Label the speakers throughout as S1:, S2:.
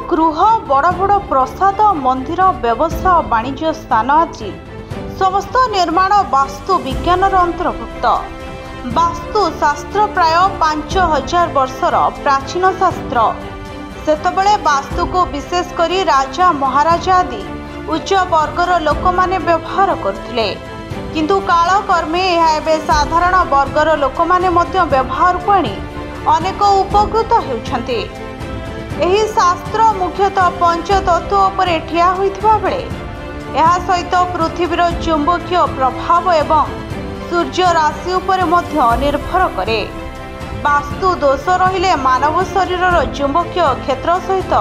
S1: गृह बड़ बड़ प्रसाद मंदिर व्यवसाय वाणिज्य स्थान आदि समस्त निर्माण वास्तु विज्ञान अंतर्भुक्त। वास्तु शास्त्र प्राय 5000 वर्षर प्राचीन शास्त्र। सेतबेले वास्तु को विशेष करी राजा महाराजा आदि उच्च वर्गर लोक माने व्यवहार करथिले, किंतु कालक्रमे यह एबे साधारण वर्गर लोक माने मध्य व्यवहार को आनी अनेक उपकृत हेउछन्ते। एही शास्त्र मुख्यतः पंचतत्व उपरे ठिया होइथिबा बेले एहा सहित पृथ्वीर चुंबकीय प्रभाव एवं सूर्य राशि उपरे मध्य निर्भर करे। वास्तु दोष रहिले मानव शरीरर चुंबकीय क्षेत्र सहित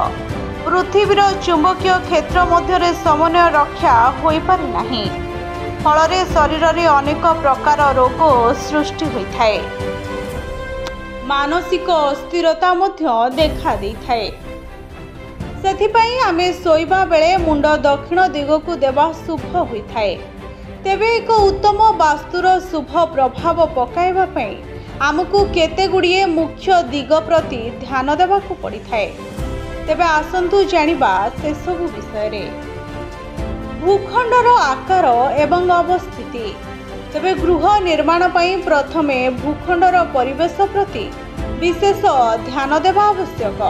S1: पृथ्वीर चुंबकीय क्षेत्र मध्य समन्वय रक्षा होई पारे नाही। फलरे शरीर रे अनेक प्रकार रोग सृष्टि होइथाय। मानसिक अस्थिरता मध्य देखा देइथाय। सेथिपई आमे सोइबा बेले मुंड दक्षिण दिगकु देवा शुभ होइथाय। तेबे एक उत्तम वास्तुर शुभ प्रभाव पकाइबा पई आमकु केते गुड़िए मुख्य दिग प्रति ध्यान देबाकु पड़िथाय। तेबे आसंतु जानिबा से सब विषय रे। भूखंडर आकार एवं अवस्थिति। तेबे गृह निर्माण पई प्रथमे भूखंडर परिवेश प्रति विशेष ध्यान देवा आवश्यक।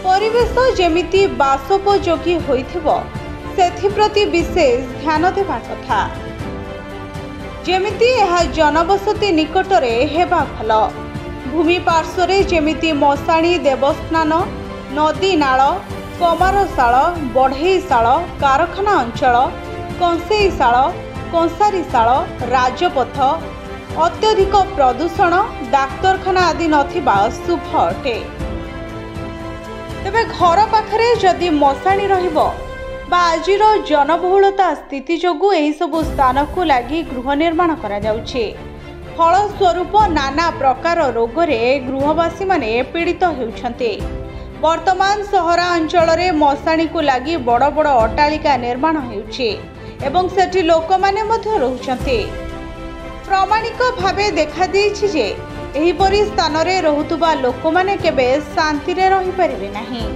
S1: परिवेश जेमिति बासोपयोगी होइथिबो सेथि प्रति विशेष ध्यान देवा कथा। जेमिति यह जनबसति निकटरे हेबा भल। भूमि पार्श्वरे जेमिति मशाणी, देवस्थान, नदी नाल, कमारशाल, बढ़ईशाल, कारखाना अंचल, कंसेईशाल, कंसारीशाल, राजपथ, अत्यधिक प्रदूषण, डाक्तरखाना आदि नथिबा शुभ अटे। तेबे घर पाखरे जदि मशाणी रहिबो बा आजिर जनबहुलता स्थिति जोगु एही सबु स्थान को लागि गृह निर्माण करा जाउछि। फलस्वरूप नाना प्रकार रोगरे गृहवासी माने पीड़ित हेउछन्ते। वर्तमान सहरांचल रे मशाणी को लागि बड़ बड़ अट्टालिका निर्माण हेउछि एवं सेठी लोक माने मध्य रहुछन्ते। प्रमाणिक भावे देखा देइछि जे एही परि स्थान रे रहुतबा लोक माने केबे शांति रे रहि परिबे नाही।